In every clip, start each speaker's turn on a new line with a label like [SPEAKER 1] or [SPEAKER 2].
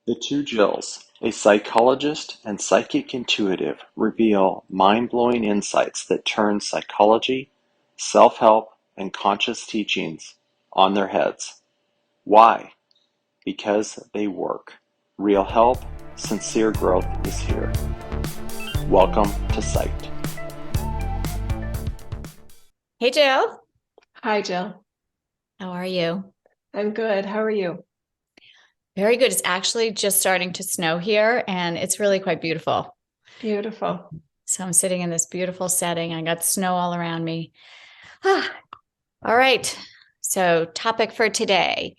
[SPEAKER 1] The Two Jills, a psychologist and psychic intuitive, reveal mind-blowing insights that turn psychology, self-help, and conscious teachings on their heads. Why? Because they work. Real help, sincere growth is here. Welcome to Psyched.
[SPEAKER 2] Hey, Jill.
[SPEAKER 3] Hi, Jill.
[SPEAKER 2] How are you?
[SPEAKER 3] I'm good. How are you?
[SPEAKER 2] Very good. It's actually just starting to snow here, and it's really quite beautiful.
[SPEAKER 3] Beautiful.
[SPEAKER 2] So I'm sitting in this beautiful setting. I got snow all around me. All right. So, topic for today.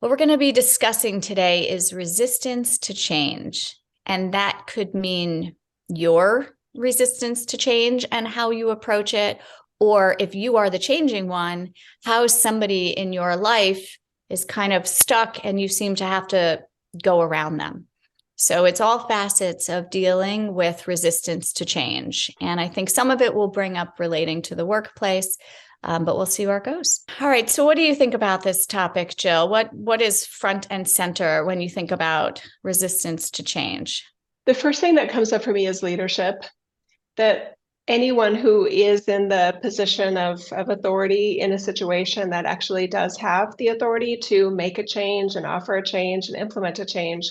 [SPEAKER 2] What we're going to be discussing today is resistance to change. And that could mean your resistance to change and how you approach it. Or if you are the changing one, how somebody in your life is kind of stuck and you seem to have to go around them. So it's all facets of dealing with resistance to change. And I think some of it will bring up relating to the workplace, but we'll see where it goes. All right. So what do you think about this topic, Jill? What is front and center when you think about resistance to change?
[SPEAKER 3] The first thing that comes up for me is leadership, that anyone who is in the position of authority in a situation that actually does have the authority to make a change and offer a change and implement a change,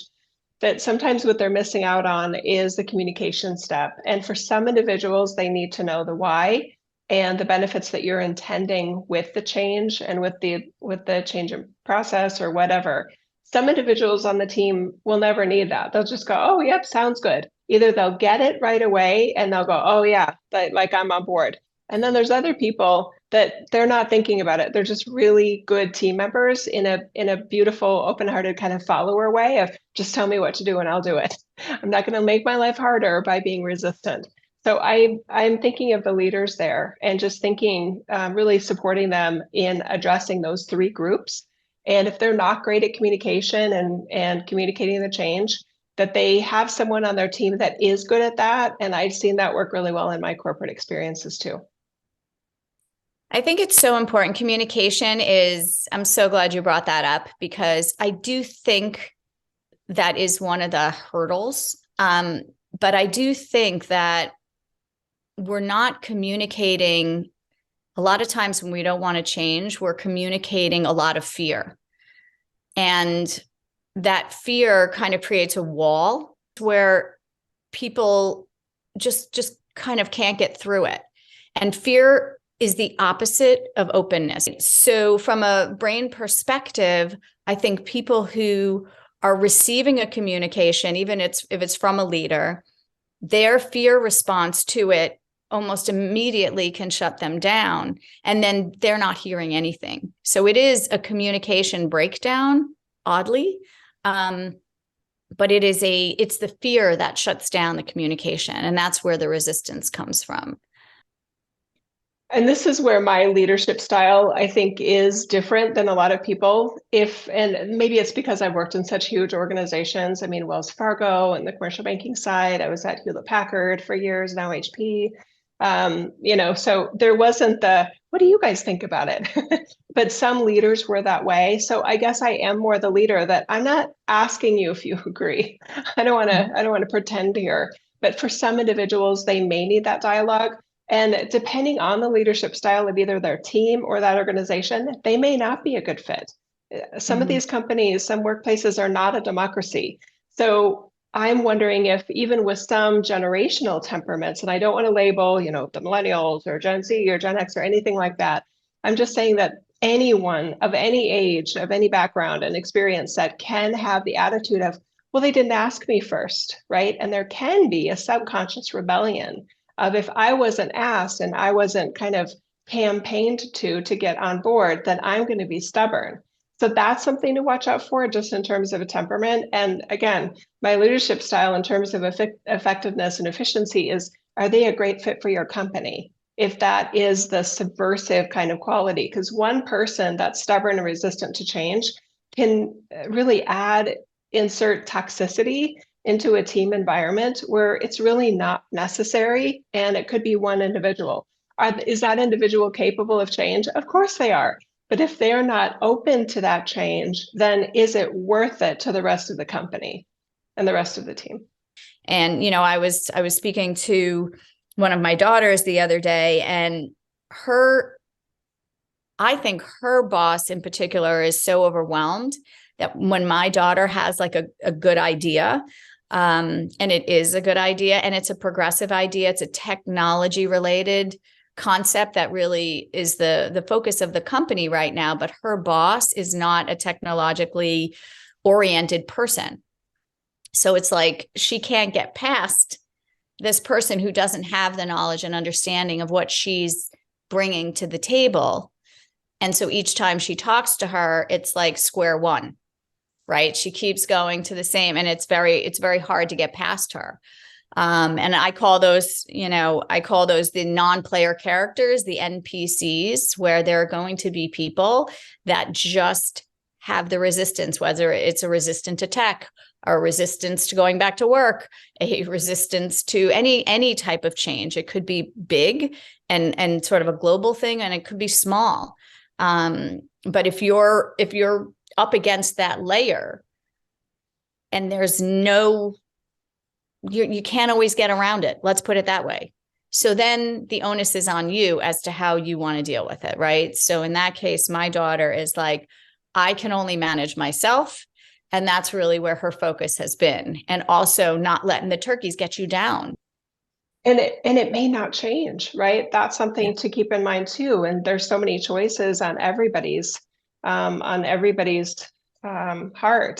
[SPEAKER 3] that sometimes what they're missing out on is the communication step. And for some individuals, they need to know the why and the benefits that you're intending with the change and with the change in process or whatever. Some individuals on the team will never need that. They'll just go, oh, yep, sounds good. Either they'll get it right away and they'll go, oh, yeah, like I'm on board. And then there's other people that they're not thinking about it. They're just really good team members in a beautiful, open-hearted kind of follower way of just tell me what to do and I'll do it. I'm not going to make my life harder by being resistant. So I'm thinking of the leaders there and just thinking, really supporting them in addressing those three groups. And if they're not great at communication and communicating the change, that they have someone on their team that is good at that. And I've seen that work really well in my corporate experiences too.
[SPEAKER 2] I think it's so important. Communication is, I'm so glad you brought that up because I do think that is one of the hurdles. But I do think that we're not communicating. A lot of times when we don't want to change, we're communicating a lot of fear. And that fear kind of creates a wall where people just kind of can't get through it. And fear is the opposite of openness. So from a brain perspective, I think people who are receiving a communication, even if it's from a leader, their fear response to it almost immediately can shut them down. And then they're not hearing anything. So it is a communication breakdown, oddly. But it's the fear that shuts down the communication. And that's where the resistance comes from.
[SPEAKER 3] And this is where my leadership style, I think, is different than a lot of people. And maybe it's because I've worked in such huge organizations. I mean, Wells Fargo and the commercial banking side. I was at Hewlett Packard for years, now HP. So there wasn't what do you guys think about it? But some leaders were that way. So I guess I am more the leader that I'm not asking you if you agree. I don't want to pretend here. But for some individuals, they may need that dialogue. And depending on the leadership style of either their team or that organization, they may not be a good fit. Some of these companies, some workplaces are not a democracy. So I'm wondering if even with some generational temperaments, and I don't want to label, the millennials or Gen Z or Gen X or anything like that. I'm just saying that anyone of any age, of any background and experience that can have the attitude of, well, they didn't ask me first, right? And there can be a subconscious rebellion of if I wasn't asked and I wasn't kind of campaigned to get on board, then I'm going to be stubborn. So that's something to watch out for just in terms of a temperament. And again, my leadership style in terms of effectiveness and efficiency is, are they a great fit for your company? If that is the subversive kind of quality, because one person that's stubborn and resistant to change can really insert toxicity into a team environment where it's really not necessary. And it could be one individual. Is that individual capable of change? Of course they are. But if they're not open to that change, then is it worth it to the rest of the company and the rest of the team?
[SPEAKER 2] And, I was speaking to one of my daughters the other day, and I think her boss in particular is so overwhelmed that when my daughter has like a good idea, and it is a good idea, and it's a progressive idea, it's a technology related concept that really is the focus of the company right now, but her boss is not a technologically oriented person. So it's like she can't get past this person who doesn't have the knowledge and understanding of what she's bringing to the table. And so each time she talks to her, it's like square one, right? She keeps going to the same, and it's very hard to get past her. And I call those the non-player characters, the NPCs, where there are going to be people that just have the resistance, whether it's a resistance to tech, or a resistance to going back to work, a resistance to any type of change. It could be big and sort of a global thing, and it could be small. But if you're up against that layer, and there's you can't always get around it. Let's put it that way. So then the onus is on you as to how you want to deal with it, right? So in that case, my daughter is like, I can only manage myself. And that's really where her focus has been. And also not letting the turkeys get you down.
[SPEAKER 3] And it may not change, right? That's something to keep in mind too. And there's so many choices on everybody's heart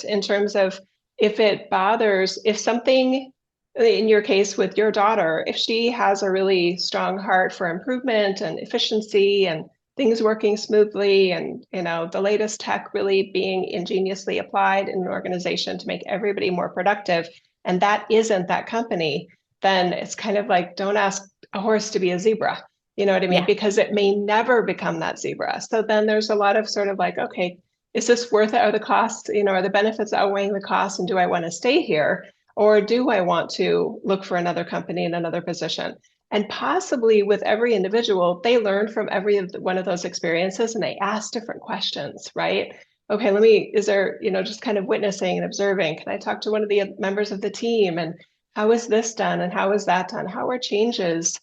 [SPEAKER 3] in terms of if something, in your case with your daughter, if she has a really strong heart for improvement and efficiency and things working smoothly, and the latest tech really being ingeniously applied in an organization to make everybody more productive, and that isn't that company, then it's kind of like, don't ask a horse to be a zebra. You know what I mean?
[SPEAKER 2] Yeah.
[SPEAKER 3] Because it may never become that zebra. So then there's a lot of sort of like, okay, is this worth it? Are the costs, are the benefits outweighing the costs? And do I want to stay here? Or do I want to look for another company in another position? And possibly with every individual, they learn from every one of those experiences, and they ask different questions, right? Okay, is there, just kind of witnessing and observing. Can I talk to one of the members of the team? And how is this done? And how is that done? How are changes,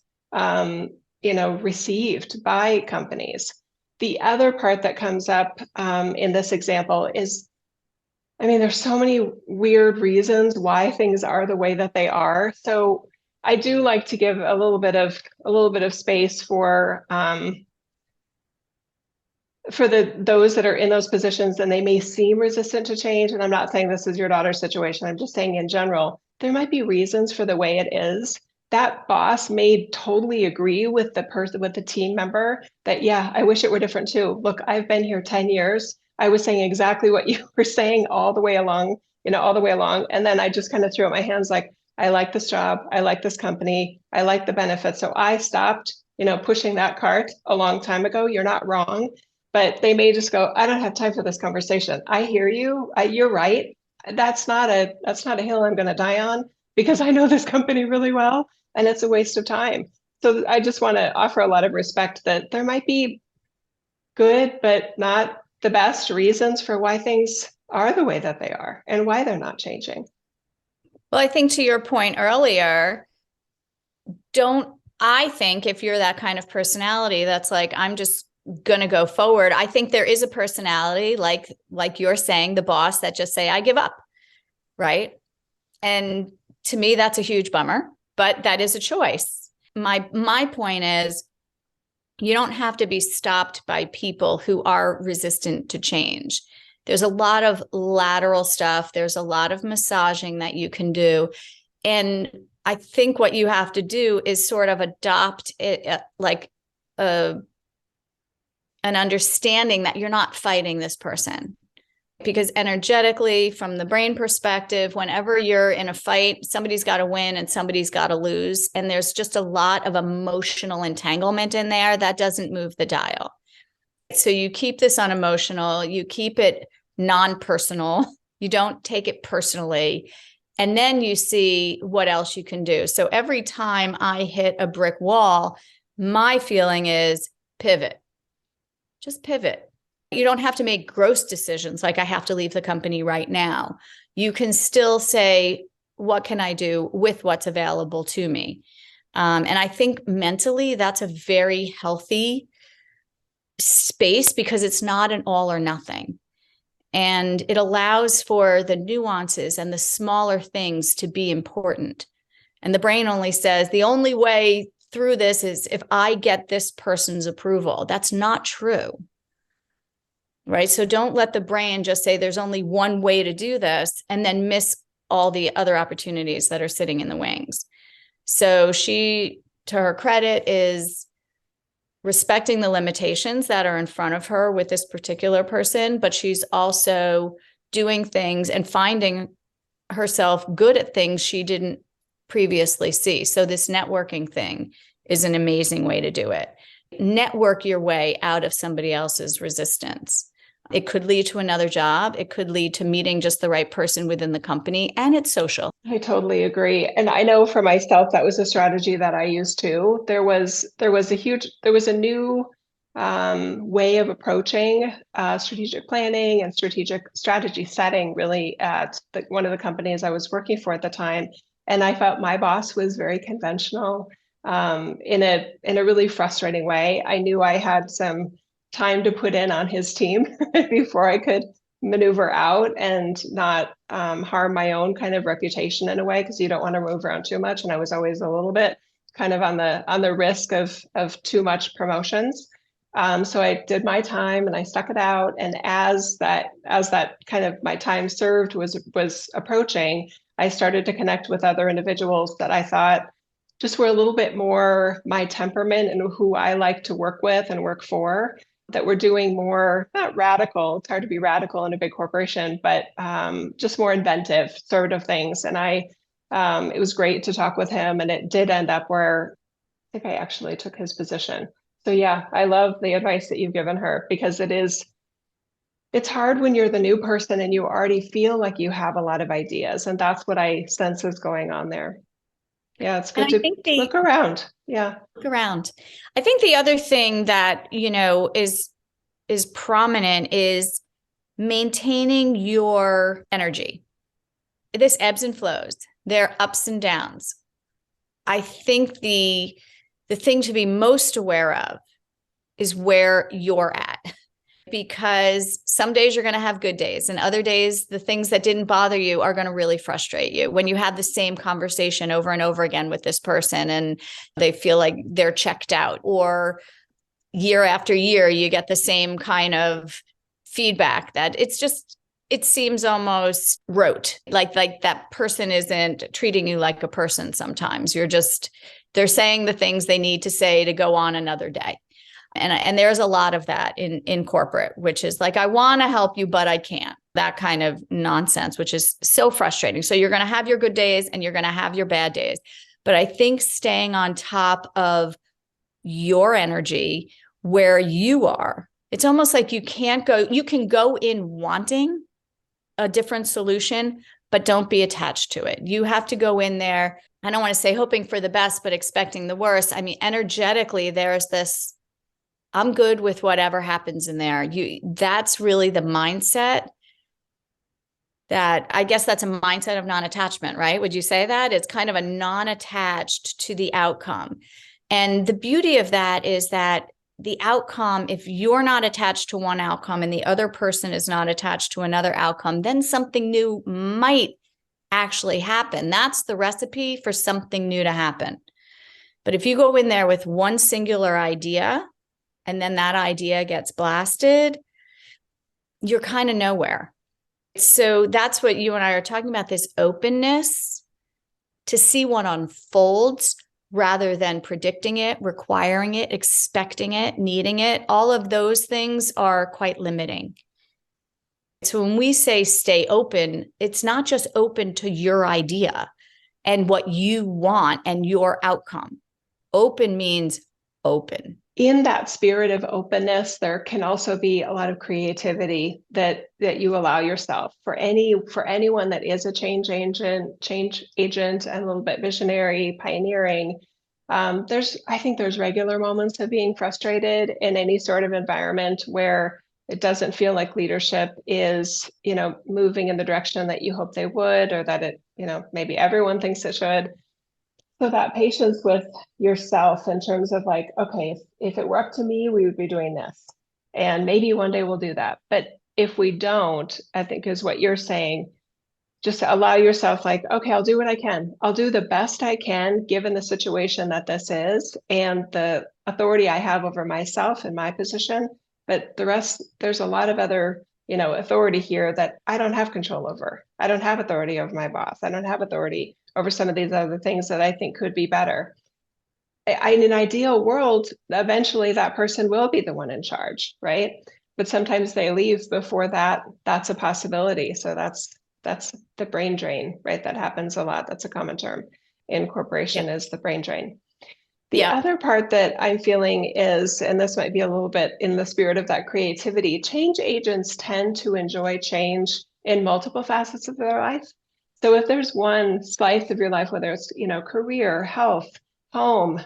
[SPEAKER 3] received by companies? The other part that comes up in this example is, there's so many weird reasons why things are the way that they are. So I do like to give a little bit of space for those that are in those positions, and they may seem resistant to change. And I'm not saying this is your daughter's situation. I'm just saying in general, there might be reasons for the way it is. That boss may totally agree with the team member that, yeah, I wish it were different too. Look, I've been here 10 years. I was saying exactly what you were saying all the way along. And then I just kind of threw up my hands like, I like this job. I like this company. I like the benefits. So I stopped, pushing that cart a long time ago. You're not wrong. But they may just go, I don't have time for this conversation. I hear you. You're right. That's not a hill I'm going to die on, because I know this company really well, and it's a waste of time. So I just want to offer a lot of respect that there might be good, but not the best reasons for why things are the way that they are and why they're not changing.
[SPEAKER 2] Well, I think to your point earlier, I think if you're that kind of personality, that's like, I'm just going to go forward. I think there is a personality like you're saying, the boss that just say, I give up. Right. And to me, that's a huge bummer, but that is a choice. My point is, you don't have to be stopped by people who are resistant to change. There's a lot of lateral stuff. There's a lot of massaging that you can do. And I think what you have to do is sort of adopt it, like an understanding that you're not fighting this person. Because energetically, from the brain perspective, whenever you're in a fight, somebody's got to win and somebody's got to lose. And there's just a lot of emotional entanglement in there that doesn't move the dial. So you keep this unemotional, you keep it non-personal, you don't take it personally, and then you see what else you can do. So every time I hit a brick wall, my feeling is pivot. Just pivot. You don't have to make gross decisions like I have to leave the company right now. You can still say, what can I do with what's available to me? And I think mentally that's a very healthy space because it's not an all or nothing. And it allows for the nuances and the smaller things to be important. And the brain only says the only way through this is if I get this person's approval. That's not true. Right? So don't let the brain just say there's only one way to do this and then miss all the other opportunities that are sitting in the wings. So she, to her credit, is respecting the limitations that are in front of her with this particular person, but she's also doing things and finding herself good at things she didn't previously see. So this networking thing is an amazing way to do it. Network your way out of somebody else's resistance. It could lead to another job. It could lead to meeting just the right person within the company, and it's social.
[SPEAKER 3] I totally agree. And I know for myself, that was a strategy that I used too. There was a new way of approaching strategic planning and strategy setting really at one of the companies I was working for at the time. And I felt my boss was very conventional in a really frustrating way. I knew I had some time to put in on his team before I could maneuver out and not harm my own kind of reputation in a way, because you don't want to move around too much. And I was always a little bit kind of on the risk of too much promotions. So I did my time and I stuck it out. And as that kind of my time served was approaching, I started to connect with other individuals that I thought just were a little bit more my temperament and who I like to work with and work for, that were doing more, not radical, it's hard to be radical in a big corporation, but just more inventive sort of things. And it was great to talk with him, and it did end up where I think I actually took his position. So yeah, I love the advice that you've given her, because it's hard when you're the new person and you already feel like you have a lot of ideas. And that's what I sense is going on there. Yeah, it's good to look around. Yeah.
[SPEAKER 2] Look around. I think the other thing that, is prominent is maintaining your energy. This ebbs and flows. There are ups and downs. I think the thing to be most aware of is where you're at, because some days you're going to have good days, and other days, the things that didn't bother you are going to really frustrate you. When you have the same conversation over and over again with this person and they feel like they're checked out, or year after year, you get the same kind of feedback that it seems almost rote, like that person isn't treating you like a person. Sometimes they're saying the things they need to say to go on another day. And there's a lot of that in corporate, which is like, I want to help you, but I can't. That kind of nonsense, which is so frustrating. So you're going to have your good days and you're going to have your bad days. But I think staying on top of your energy, where you are, it's almost like you can go in wanting a different solution, but don't be attached to it. You have to go in there. I don't want to say hoping for the best, but expecting the worst. I mean, energetically, there's this, I'm good with whatever happens in there. That's really the mindset that, I guess that's a mindset of non-attachment, right? Would you say that? It's kind of a non-attached to the outcome. And the beauty of that is that the outcome, if you're not attached to one outcome and the other person is not attached to another outcome, then something new might actually happen. That's the recipe for something new to happen. But if you go in there with one singular idea, and then that idea gets blasted, you're kind of nowhere. So that's what you and I are talking about, this openness to see what unfolds rather than predicting it, requiring it, expecting it, needing it. All of those things are quite limiting. So when we say stay open, it's not just open to your idea and what you want and your outcome. Open means open.
[SPEAKER 3] In that spirit of openness, there can also be a lot of creativity that you allow yourself. For anyone that is a change agent and a little bit visionary, pioneering, I think there's regular moments of being frustrated in any sort of environment where It doesn't feel like leadership is, moving in the direction that you hope they would, or that it, maybe everyone thinks it should. So that patience with yourself in terms of like, okay, if it were up to me, we would be doing this. And maybe one day we'll do that. But if we don't, I think is what you're saying, just to allow yourself like, okay, I'll do what I can. I'll do the best I can given the situation that this is and the authority I have over myself and my position. But the rest, there's a lot of other, authority here that I don't have control over. I don't have authority over my boss. I don't have authority over some of these other things that I think could be better. In an ideal world, eventually that person will be the one in charge, right? But sometimes they leave before that's a possibility. So that's the brain drain, right? That happens a lot. That's a common term in corporation is the brain drain. The other part that I'm feeling is, and this might be a little bit in the spirit of that creativity, change agents tend to enjoy change in multiple facets of their life. So if there's one slice of your life, whether it's, career, health, home,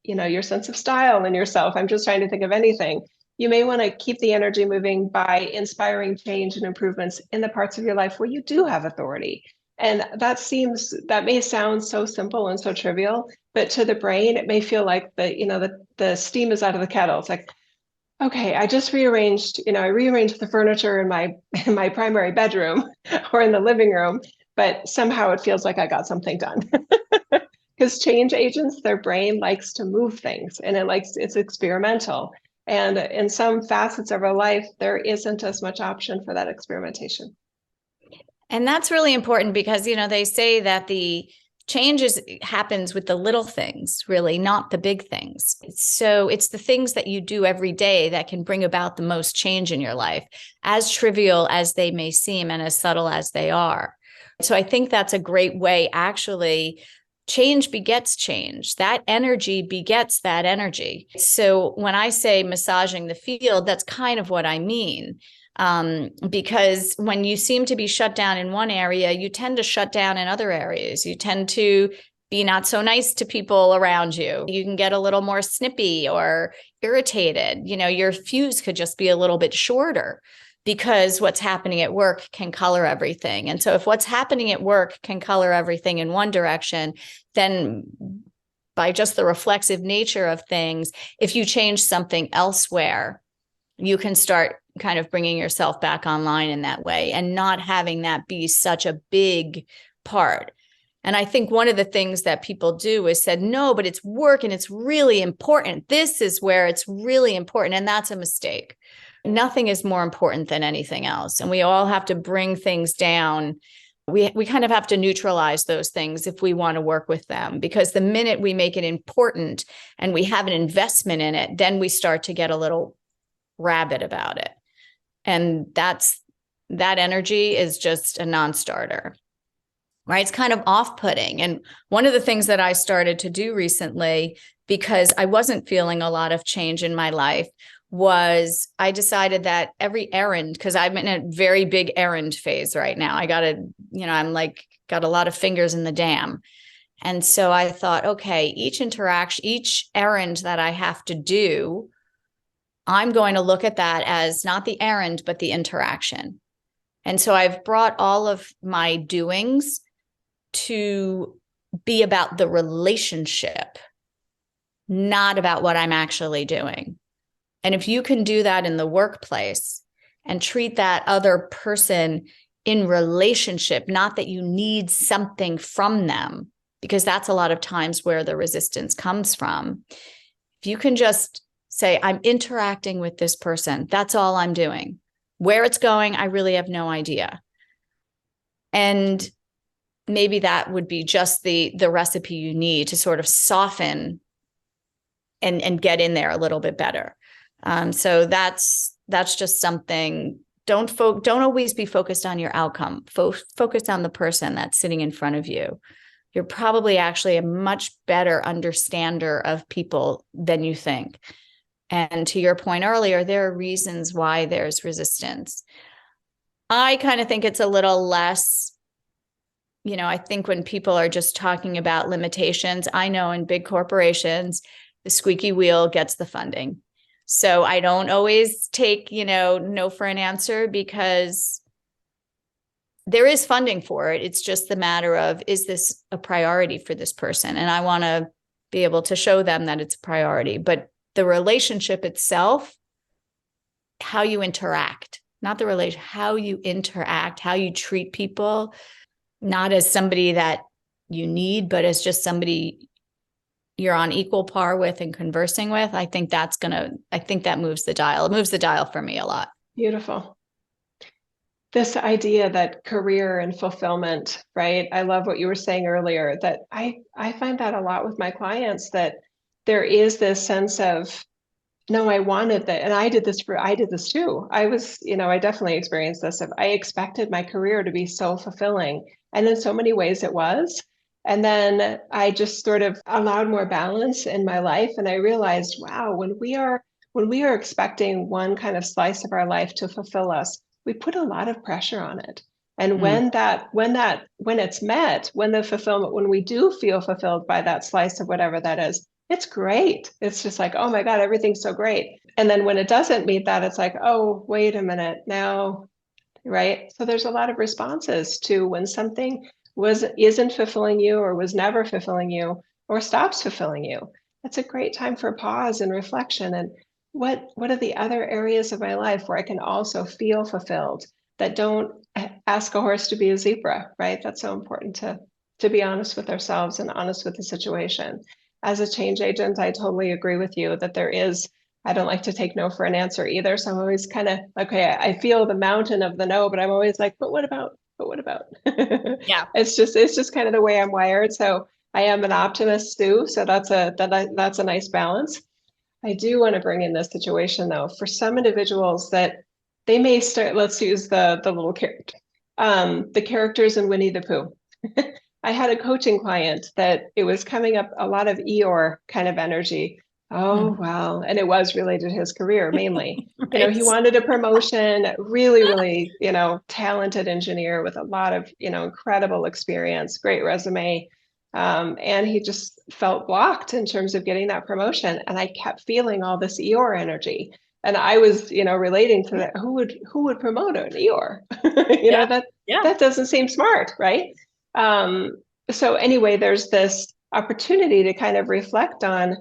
[SPEAKER 3] your sense of style in yourself, I'm just trying to think of anything. You may want to keep the energy moving by inspiring change and improvements in the parts of your life where you do have authority. And that may sound so simple and so trivial, but to the brain, it may feel like the steam is out of the kettle. It's like, okay, I just rearranged the furniture in my primary bedroom or in the living room, but somehow it feels like I got something done. Because change agents, their brain likes to move things and it's experimental. And in some facets of our life, there isn't as much option for that experimentation.
[SPEAKER 2] And that's really important because, they say that the changes happens with the little things, really, not the big things. So it's the things that you do every day that can bring about the most change in your life, as trivial as they may seem and as subtle as they are. So I think that's a great way, actually. Change begets change. That energy begets that energy. So when I say massaging the field, that's kind of what I mean. Because when you seem to be shut down in one area, you tend to shut down in other areas. You tend to be not so nice to people around you. You can get a little more snippy or irritated. Your fuse could just be a little bit shorter because what's happening at work can color everything. And so if what's happening at work can color everything in one direction, then by just the reflexive nature of things, if you change something elsewhere, you can start kind of bringing yourself back online in that way and not having that be such a big part. And I think one of the things that people do is said, no, but it's work and it's really important. This is where it's really important. And that's a mistake. Nothing is more important than anything else. And we all have to bring things down. We kind of have to neutralize those things if we want to work with them, because the minute we make it important and we have an investment in it, then we start to get a little rabid about it. And that energy is just a non-starter, right? It's kind of off-putting. And one of the things that I started to do recently, because I wasn't feeling a lot of change in my life, was I decided that every errand, because I'm in a very big errand phase right now. I'm like, got a lot of fingers in the dam. And so I thought, okay, each errand that I have to do, I'm going to look at that as not the errand, but the interaction. And so I've brought all of my doings to be about the relationship, not about what I'm actually doing. And if you can do that in the workplace and treat that other person in relationship, not that you need something from them, because that's a lot of times where the resistance comes from. If you can just say, I'm interacting with this person, that's all I'm doing. Where it's going, I really have no idea. And maybe that would be just the recipe you need to sort of soften and get in there a little bit better. So that's just something. Don't always be focused on your outcome. Focus on the person that's sitting in front of you. You're probably actually a much better understander of people than you think. And to your point earlier, there are reasons why there's resistance. I kind of think it's a little less, I think when people are just talking about limitations, I know in big corporations, the squeaky wheel gets the funding. So I don't always take, no for an answer, because there is funding for it. It's just the matter of, is this a priority for this person? And I want to be able to show them that it's a priority. But the relationship itself, how you interact, not the relation, how you interact, how you treat people, not as somebody that you need, but as just somebody you're on equal par with and conversing with. I think that moves the dial. It moves the dial for me a lot.
[SPEAKER 3] Beautiful. This idea that career and fulfillment, right? I love what you were saying earlier, that I find that a lot with my clients, that there is this sense of, no, I wanted that. And I did this too. I definitely experienced this. I expected my career to be so fulfilling. And in so many ways it was. And then I just sort of allowed more balance in my life. And I realized, wow, when we are expecting one kind of slice of our life to fulfill us, we put a lot of pressure on it. And when it's met, when we do feel fulfilled by that slice of whatever that is, it's great. It's just like, oh my God, everything's so great. And then when it doesn't meet that, it's like, oh, wait a minute now, right? So there's a lot of responses to when something isn't fulfilling you, or was never fulfilling you, or stops fulfilling you. That's a great time for pause and reflection. And what are the other areas of my life where I can also feel fulfilled, that don't ask a horse to be a zebra, right? That's so important to be honest with ourselves and honest with the situation. As a change agent, I totally agree with you that I don't like to take no for an answer either. So I'm always kind of, okay, I feel the mountain of the no, but I'm always like, but what about?
[SPEAKER 2] Yeah.
[SPEAKER 3] It's just kind of the way I'm wired. So I am an optimist too. So that's a nice balance. I do want to bring in this situation though, for some individuals that they may start, let's use the little character, the characters in Winnie the Pooh. I had a coaching client that it was coming up a lot of Eeyore kind of energy. Oh, wow. And it was related to his career mainly.
[SPEAKER 2] Right.
[SPEAKER 3] He wanted a promotion, really, really, talented engineer with a lot of, incredible experience, great resume. And he just felt blocked in terms of getting that promotion. And I kept feeling all this Eeyore energy. And I was, relating to that. Who would promote an Eeyore? That doesn't seem smart, right? So anyway, there's this opportunity to kind of reflect on,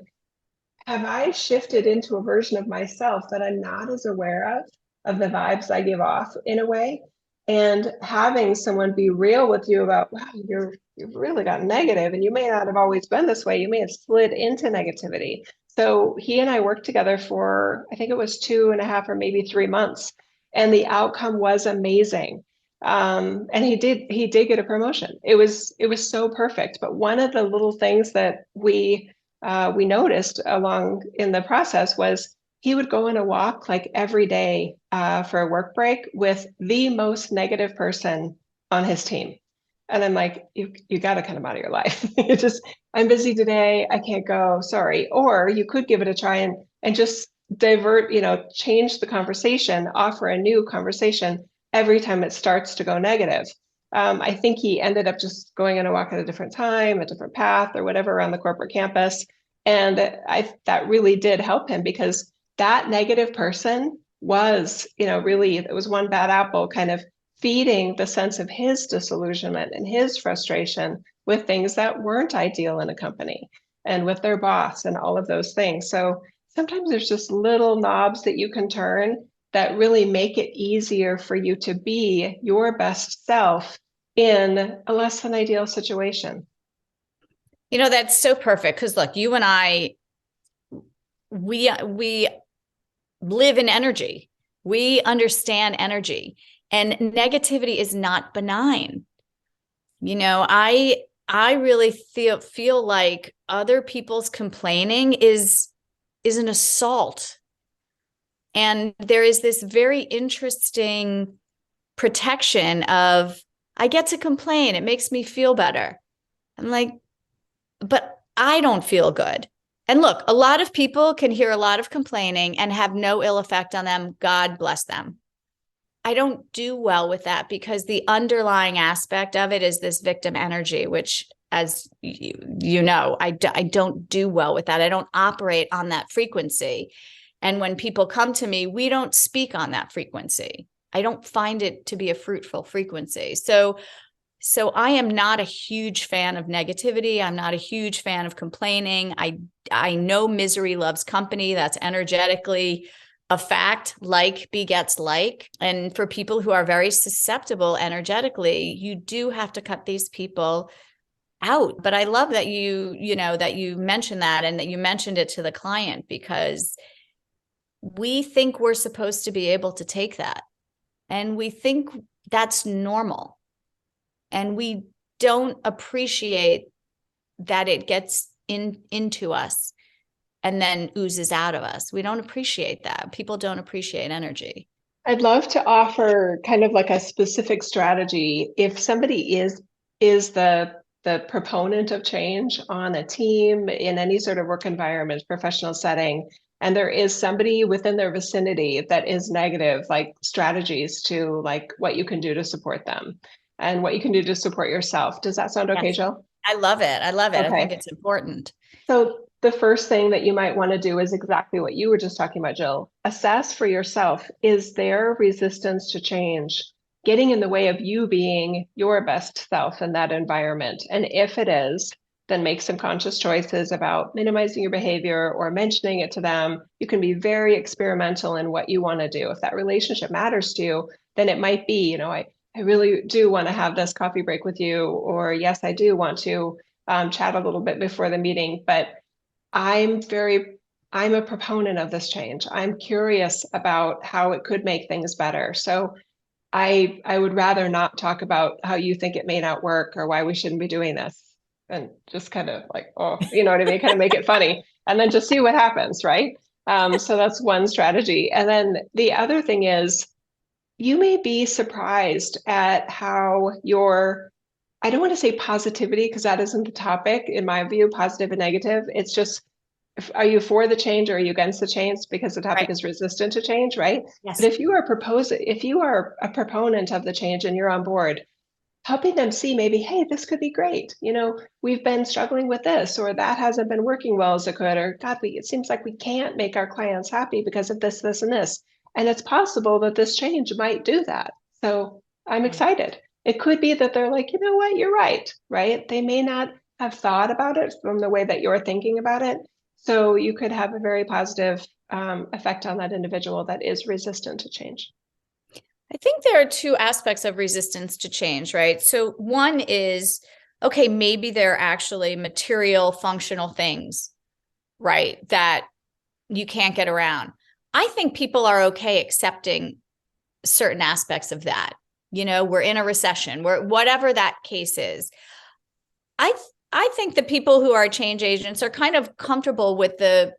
[SPEAKER 3] have I shifted into a version of myself that I'm not as aware of the vibes I give off in a way? And having someone be real with you about, wow, you've really gotten negative, and you may not have always been this way. You may have slid into negativity. So he and I worked together for, I think it was 2.5 or maybe 3 months. And the outcome was amazing. And he did get a promotion. It was so perfect. But one of the little things that we noticed along in the process was he would go on a walk like every day for a work break with the most negative person on his team. And I'm like, you got to cut him out of your life. I'm busy today. I can't go. Sorry. Or you could give it a try and just divert, change the conversation, offer a new conversation every time it starts to go negative. I think he ended up just going on a walk at a different time, a different path, or whatever around the corporate campus. And that really did help him, because that negative person was, really, it was one bad apple kind of feeding the sense of his disillusionment and his frustration with things that weren't ideal in a company and with their boss and all of those things. So sometimes there's just little knobs that you can turn that really make it easier for you to be your best self in a less than ideal situation.
[SPEAKER 2] That's so perfect, because look, you and I, we live in energy. We understand energy, and negativity is not benign. I really feel like other people's complaining is an assault. And there is this very interesting protection of, I get to complain. It makes me feel better. I'm like, but I don't feel good. And look, a lot of people can hear a lot of complaining and have no ill effect on them. God bless them. I don't do well with that, because the underlying aspect of it is this victim energy, which, as I don't do well with that. I don't operate on that frequency. And when people come to me, we don't speak on that frequency. I don't find it to be a fruitful frequency. So I am not a huge fan of negativity. I'm not a huge fan of complaining. I know misery loves company. That's energetically a fact. Like begets like. And for people who are very susceptible energetically, you do have to cut these people out. But I love that that you mentioned that, and that you mentioned it to the client, because we think we're supposed to be able to take that. And we think that's normal. And we don't appreciate that it gets into us and then oozes out of us. We don't appreciate that. People don't appreciate energy.
[SPEAKER 3] I'd love to offer kind of like a specific strategy. If somebody is the proponent of change on a team, in any sort of work environment, professional setting, and there is somebody within their vicinity that is negative, like strategies to like what you can do to support them and what you can do to support yourself. Does that sound okay,
[SPEAKER 2] Yes.
[SPEAKER 3] Jill?
[SPEAKER 2] I love it. I love it.
[SPEAKER 3] Okay.
[SPEAKER 2] I think it's important.
[SPEAKER 3] So the first thing that you might want to do is exactly what you were just talking about, Jill. Assess for yourself, is there resistance to change getting in the way of you being your best self in that environment? And if it is, then make some conscious choices about minimizing your behavior or mentioning it to them. You can be very experimental in what you want to do. If that relationship matters to you, then it might be, I really do want to have this coffee break with you, or yes, I do want to chat a little bit before the meeting, but I'm a proponent of this change. I'm curious about how it could make things better. So I would rather not talk about how you think it may not work or why we shouldn't be doing this, and just kind of like, oh, you know what I mean? Kind of make it funny and then just see what happens, right? So that's one strategy. And then the other thing is, you may be surprised at how I don't want to say positivity, because that isn't the topic, in my view, positive and negative. It's just, are you for the change or are you against the change? Because the topic is resistant to change, right?
[SPEAKER 2] Yes.
[SPEAKER 3] But if you are a proponent of the change and you're on board, helping them see maybe, hey, this could be great. We've been struggling with this, or that hasn't been working well as it could, or God, it seems like we can't make our clients happy because of this, this, and this. And it's possible that this change might do that. So I'm excited. It could be that they're like, you know what, you're right? They may not have thought about it from the way that you're thinking about it. So you could have a very positive effect on that individual that is resistant to change.
[SPEAKER 2] I think there are two aspects of resistance to change, right? So one is, okay, maybe they're actually material, functional things, right, that you can't get around. I think people are okay accepting certain aspects of that. We're in a recession, whatever that case is. I think the people who are change agents are kind of comfortable with the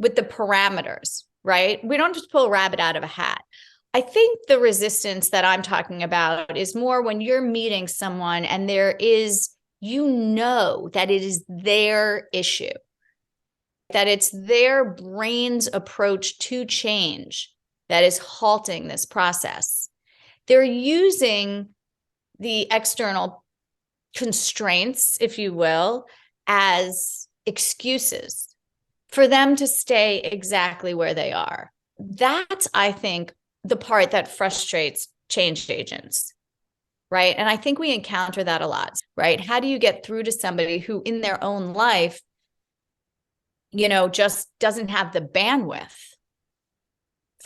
[SPEAKER 2] parameters, right? We don't just pull a rabbit out of a hat. I think the resistance that I'm talking about is more when you're meeting someone and there is, that it is their issue, that it's their brain's approach to change that is halting this process. They're using the external constraints, if you will, as excuses for them to stay exactly where they are. That's, I think, the part that frustrates change agents, right? And I think we encounter that a lot, right? How do you get through to somebody who in their own life, just doesn't have the bandwidth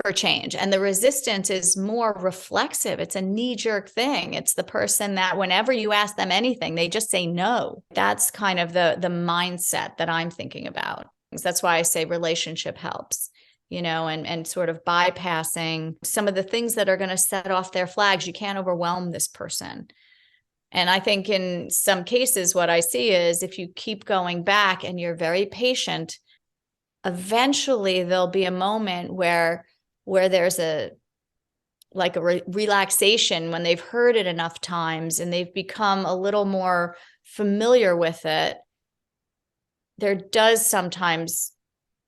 [SPEAKER 2] for change? And the resistance is more reflexive. It's a knee-jerk thing. It's the person that whenever you ask them anything, they just say no. That's kind of the mindset that I'm thinking about. That's why I say relationship helps, and sort of bypassing some of the things that are going to set off their flags. You can't overwhelm this person. And I think in some cases, what I see is if you keep going back and you're very patient, eventually there'll be a moment where there's a relaxation when they've heard it enough times and they've become a little more familiar with it. There does sometimes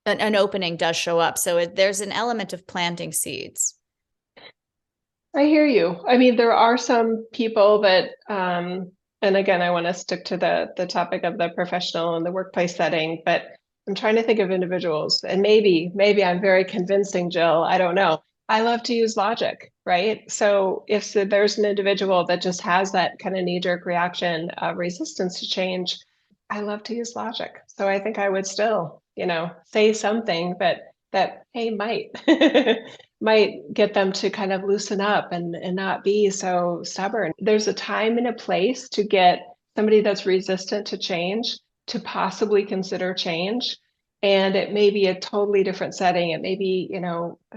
[SPEAKER 2] an opening does show up. So there's an element of planting seeds.
[SPEAKER 3] I hear you. I mean, there are some people that, and again, I want to stick to the topic of the professional and the workplace setting, but I'm trying to think of individuals, and maybe I'm very convincing, Jill. I don't know. I love to use logic, right? So if there's an individual that just has that kind of knee-jerk reaction of resistance to change, I love to use logic. So I think I would still, say something that hey might might get them to kind of loosen up and not be so stubborn. There's a time and a place to get somebody that's resistant to change to possibly consider change. And it may be a totally different setting. It may be,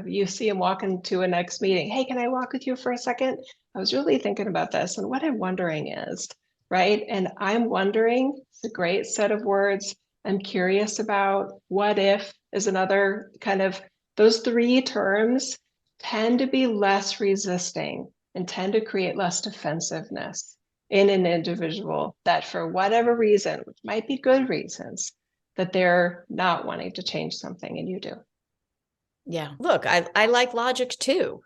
[SPEAKER 3] you see them walk into a next meeting. Hey, can I walk with you for a second? I was really thinking about this. And what I'm wondering is, right? And I'm wondering, it's a great set of words. I'm curious about what if is another kind of, those three terms tend to be less resisting and tend to create less defensiveness in an individual that for whatever reason, which might be good reasons, that they're not wanting to change something and you do.
[SPEAKER 2] Yeah. Look, I like logic too.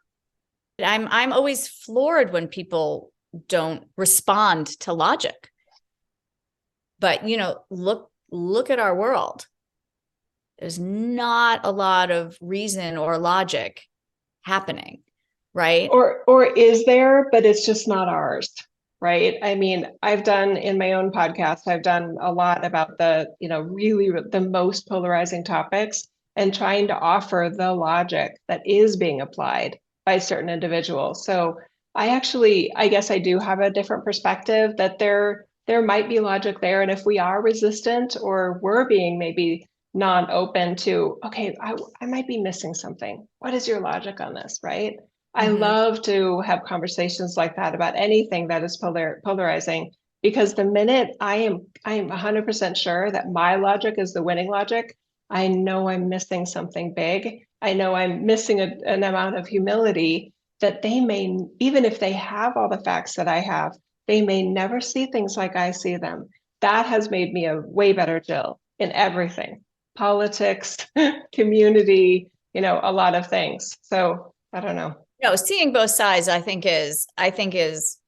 [SPEAKER 2] I'm always floored when people don't respond to logic. But, look at our world. There's not a lot of reason or logic happening, right?
[SPEAKER 3] Or is there, but it's just not ours, right? I mean, I've done in my own podcast, I've done a lot about the, really the most polarizing topics and trying to offer the logic that is being applied by certain individuals. So I guess I do have a different perspective that there might be logic there. And if we are resistant or we're being maybe not open to, okay, I might be missing something. What is your logic on this, right? I love to have conversations like that about anything that is polarizing, because the minute I am 100% sure that my logic is the winning logic, I know I'm missing something big. I know I'm missing an amount of humility that they may, even if they have all the facts that I have, they may never see things like I see them. That has made me a way better Jill in everything, politics, community, a lot of things. So I don't know.
[SPEAKER 2] No, seeing both sides, I think is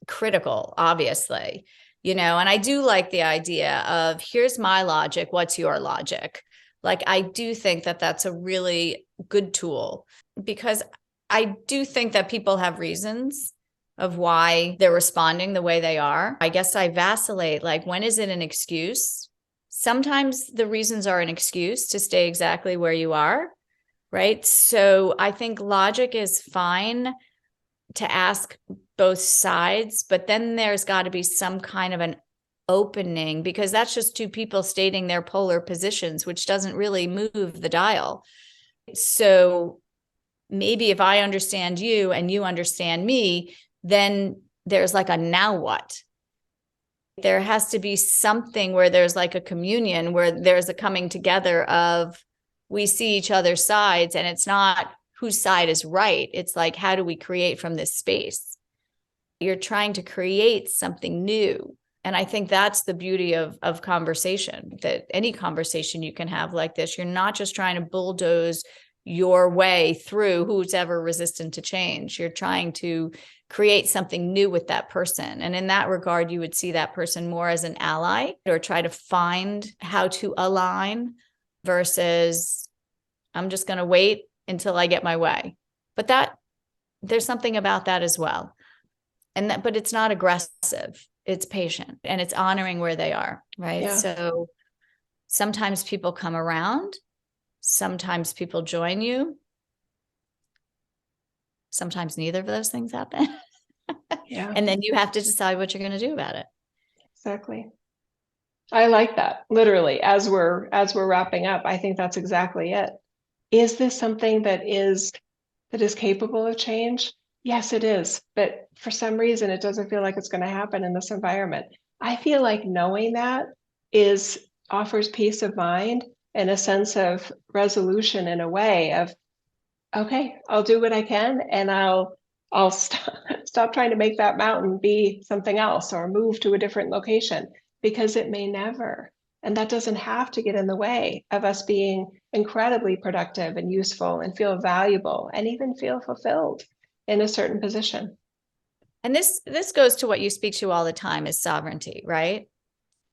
[SPEAKER 2] critical, obviously, and I do like the idea of here's my logic. What's your logic? Like, I do think that that's a really good tool, because I do think that people have reasons of why they're responding the way they are. I guess I vacillate. Like, when is it an excuse? Sometimes the reasons are an excuse to stay exactly where you are. Right. So I think logic is fine to ask both sides, but then there's got to be some kind of an opening, because that's just two people stating their polar positions, which doesn't really move the dial. So maybe if I understand you and you understand me, then there's like a now what? There has to be something where there's like a communion, where there's a coming together of, we see each other's sides, and it's not whose side is right. It's like, how do we create from this space? You're trying to create something new. And I think that's the beauty of conversation, that any conversation you can have like this, you're not just trying to bulldoze your way through who's ever resistant to change. You're trying to create something new with that person. And in that regard, you would see that person more as an ally, or try to find how to align, versus I'm just going to wait until I get my way. But there's something about that as well. But it's not aggressive. It's patient, and it's honoring where they are. Right.
[SPEAKER 3] Yeah.
[SPEAKER 2] So sometimes people come around, sometimes people join you. Sometimes neither of those things happen.
[SPEAKER 3] Yeah.
[SPEAKER 2] And then you have to decide what you're going to do about it.
[SPEAKER 3] Exactly. I like that. Literally, as we're wrapping up, I think that's exactly it. Is this something that is capable of change? Yes, it is. But for some reason, it doesn't feel like it's going to happen in this environment. I feel like knowing that offers peace of mind and a sense of resolution, in a way of, okay, I'll do what I can, and I'll stop trying to make that mountain be something else or move to a different location, because it may never. And that doesn't have to get in the way of us being incredibly productive and useful and feel valuable and even feel fulfilled in a certain position.
[SPEAKER 2] And this goes to what you speak to all the time, is sovereignty, right?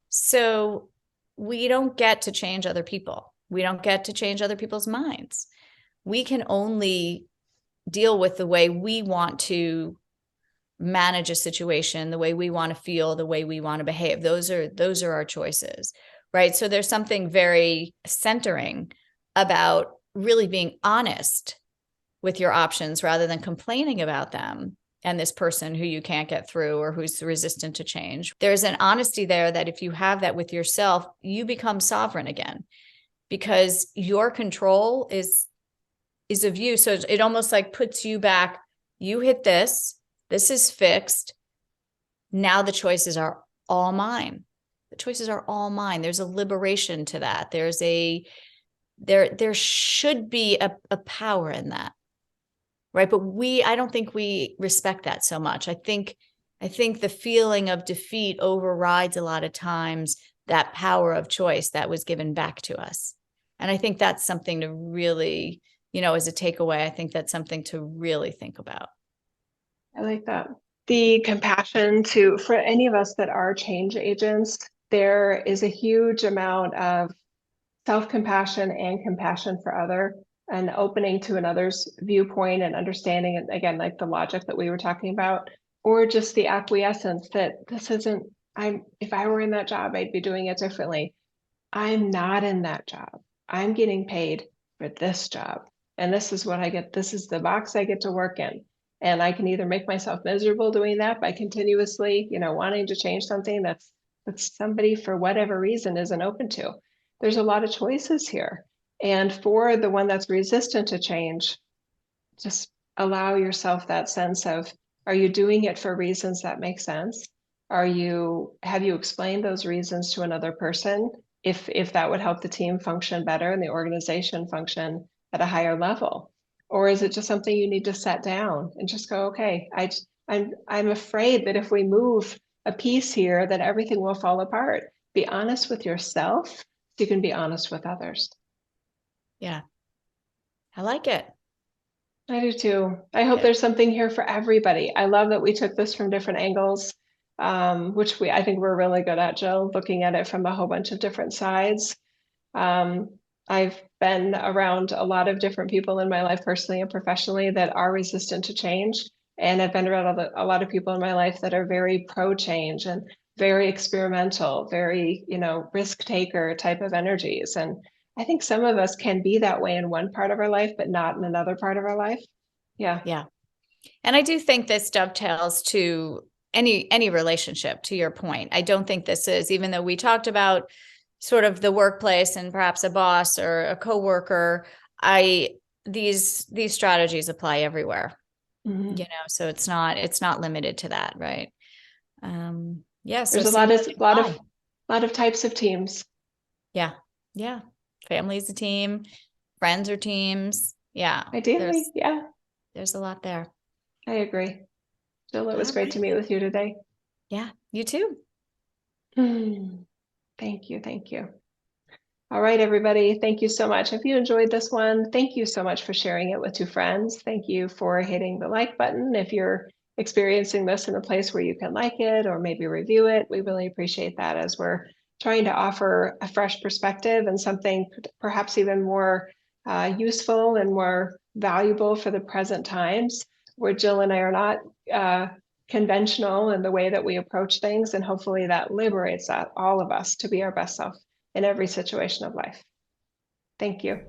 [SPEAKER 2] So we don't get to change other people. We don't get to change other people's minds. We can only deal with the way we want to manage a situation, the way we want to feel, the way we want to behave. Those are our choices, right? So there's something very centering about really being honest with your options rather than complaining about them and this person who you can't get through or who's resistant to change. There's an honesty there that if you have that with yourself, you become sovereign again, because your control is of you. So it almost like puts you back. You hit this is fixed. Now the choices are all mine. The choices are all mine. There's a liberation to that. There should be a power in that. Right. But I don't think we respect that so much. I think the feeling of defeat overrides a lot of times that power of choice that was given back to us. And I think that's something to really, as a takeaway, I think that's something to really think about.
[SPEAKER 3] I like that. The compassion for any of us that are change agents, there is a huge amount of self-compassion and compassion for other, and opening to another's viewpoint and understanding, and again, like the logic that we were talking about, or just the acquiescence that this isn't, if I were in that job, I'd be doing it differently. I'm not in that job. I'm getting paid for this job. And this is what I get. This is the box I get to work in. And I can either make myself miserable doing that by continuously, wanting to change something that somebody for whatever reason isn't open to. There's a lot of choices here. And for the one that's resistant to change, just allow yourself that sense of, are you doing it for reasons that make sense? Have you explained those reasons to another person? If that would help the team function better and the organization function at a higher level? Or is it just something you need to set down and just go, okay, I'm afraid that if we move a piece here, that everything will fall apart. Be honest with yourself so you can be honest with others.
[SPEAKER 2] Yeah. I like it.
[SPEAKER 3] I do too. I hope there's something here for everybody. I love that we took this from different angles, which I think we're really good at, Jill, looking at it from a whole bunch of different sides. I've been around a lot of different people in my life, personally and professionally, that are resistant to change. And I've been around a lot of people in my life that are very pro change and very experimental, very, risk taker type of energies. And I think some of us can be that way in one part of our life, but not in another part of our life. Yeah.
[SPEAKER 2] Yeah. And I do think this dovetails to any relationship, to your point. I don't think this is, even though we talked about sort of the workplace and perhaps a boss or a coworker, these strategies apply everywhere.
[SPEAKER 3] Mm-hmm.
[SPEAKER 2] So it's not limited to that, right? Yeah. So
[SPEAKER 3] there's a lot of types of teams.
[SPEAKER 2] Yeah. Yeah. Family is a team, friends are teams. Yeah.
[SPEAKER 3] Ideally,
[SPEAKER 2] There's a lot there.
[SPEAKER 3] I agree. Jill, it was great to meet with you today.
[SPEAKER 2] Yeah, you too.
[SPEAKER 3] Thank you. Thank you. All right, everybody. Thank you so much. If you enjoyed this one, thank you so much for sharing it with 2 friends. Thank you for hitting the like button. If you're experiencing this in a place where you can like it or maybe review it, we really appreciate that, as we're trying to offer a fresh perspective and something perhaps even more useful and more valuable for the present times, where Jill and I are not conventional in the way that we approach things. And hopefully that liberates all of us to be our best self in every situation of life. Thank you.